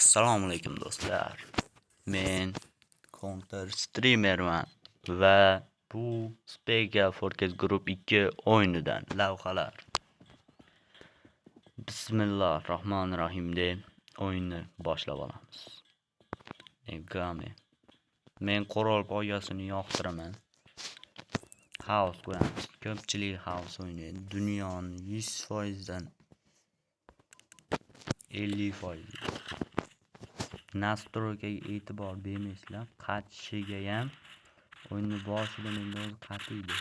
Assalomu alaykum do'stlar. Men Counter streamerman va bu Spega Forecast Group 2 o'yinidan lavhalar. Bismillahirrohmanirrohim deb o'yinni boshlab olamiz. Egami. Men qurol poygasini yoqtiraman. House ko'ramiz. Ko'pchilik house o'ynaydi. Dunyoning 100% dan 50%. Nastroyga e'tibor bermaysizlar. Qachishiga ham o'yinni boshida menga o'zi qatiydi.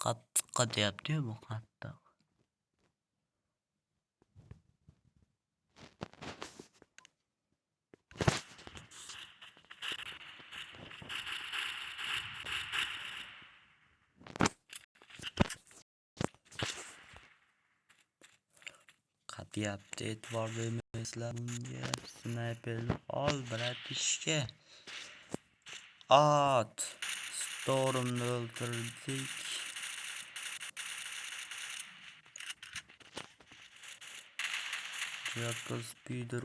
Qattiq qatyapti-yu bu qattiq. Qatyapti, e'tibor bermaysizlar bunga. Snayperni ol, bratishka. Ot. Stormni o'ldirdik. Jackal Speeder,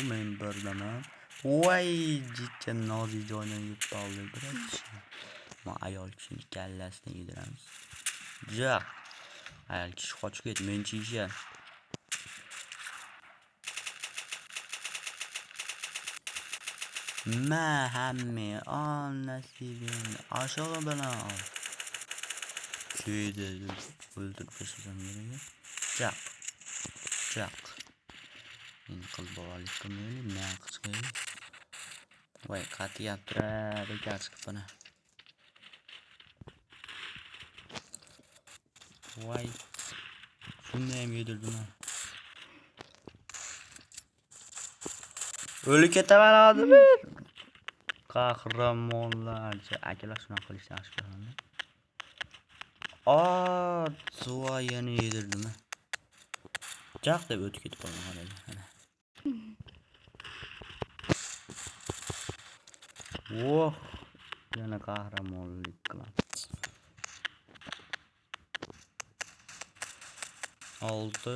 men birdaman. Voy, jikkan nozik joydan yutib oldik, bratishka. Ma ayol kishini kallasini yediramiz. Jack. Ayol kishi qochib ket, men chiyishar. Ma hamma nasibini aşağı bana al. Şeyde öldürüp yaşasam gerekiyor. Jack. Men kız bolalik qilmaylik, men qichqaylik. Voy, qatyapti-da, bekor chiqib bana. Voy. Shuni ham yedirdim. O'lib ketaman hozir. Qahramonlarcha akalar shunaqa qilishni yaxshi ko'raman. Zoyani yedirdim. Jaq deb o'tib ketib qolgan mana. Voh, yana qahramonlik qilamiz. 6,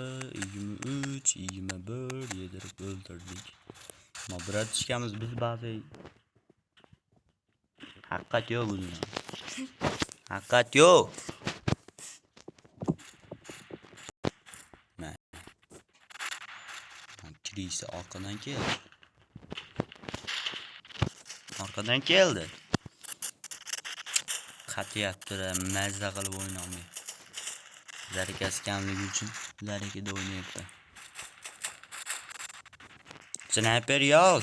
23, 21 yedirib o'ldirdik. Ma bratishkamiz biz ba'zi haqiqat yo'q bu dunyoda. Haqiqat yo'q. Men kirisi orqadan keldi. Orqadan keldi. Qatyapti-da, mazza qilib o'ynamay. Zarakasi kamligi uchun zarakada o'ynayapti. Sniper yol.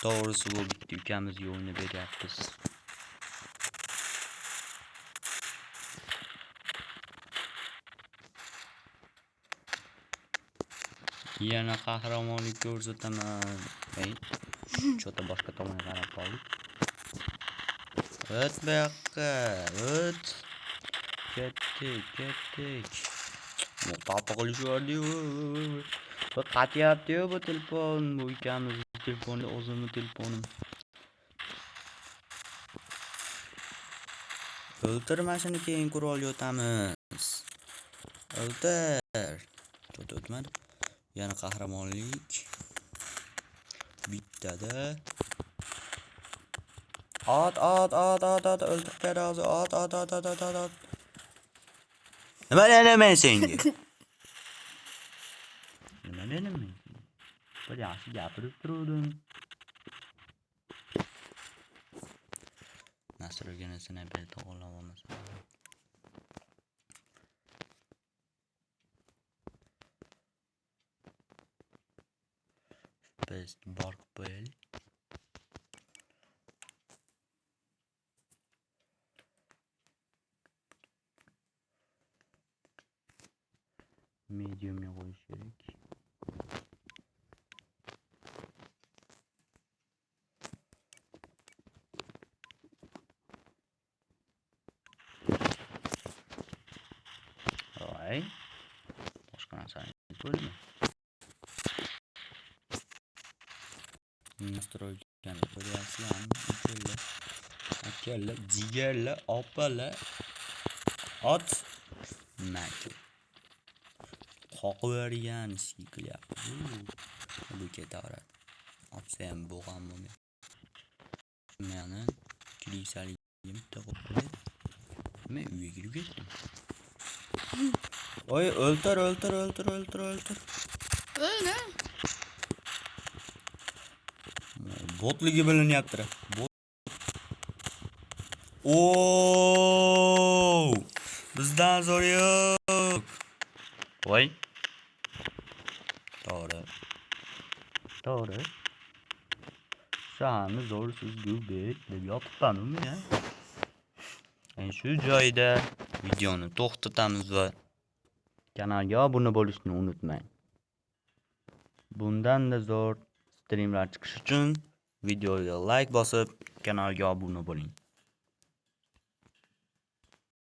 To'g'risi bu bitta ukamizga o'ynab beryapmiz. Yana qahramonlik ko'rsataman. Chota boshqa tomonga qarab qoldik. O't bu yoqqa, o't. Ketdik. Muqapa qilishyapti-yu. Bu qatyapti-yu bu telefon. Bu ukamiz telefoni o'zimning telefonim. O'ltirmashini keyin qurol yotamiz. O'ltir. Chota o'tmadi. Yana qahramonlik. Bittada. Ot. O'ldirib ber hozir. Ot. Nima deyman senga? Nima deyman? Bir yaxshi gapirib turdim. Nasroga sniper to'g'rilab olmasa. Biz borib qo'yaylik. Mediumga qo'yish kerak. Voy. Boshqa narsani ko'rdim. Nastroyga ko'ryapsizlarmi? akalar, jigarlar, opalar. Ot. Naki. Qoqvergan qilyapti. Bu ketaveradi. Otsa ham bo'g'am bo'lmaydi. Meni kilisaligim bitta qo'ydi. Men uyga kirib ketdim. Oy, o'ltir. Öyle. Botligi bilinyapti. Oo! Bizdan zo'r yo'q. Voy. To'g'ri. Shani zo'rsiz gubek deb yotibman-mi ya? Shu joyda videoni to'xtatamiz va kanalga obuna bo'lishni unutmang. Bundan-da zo'r streamlar chiqish uchun videoga like bosib, kanalga obuna bo'ling.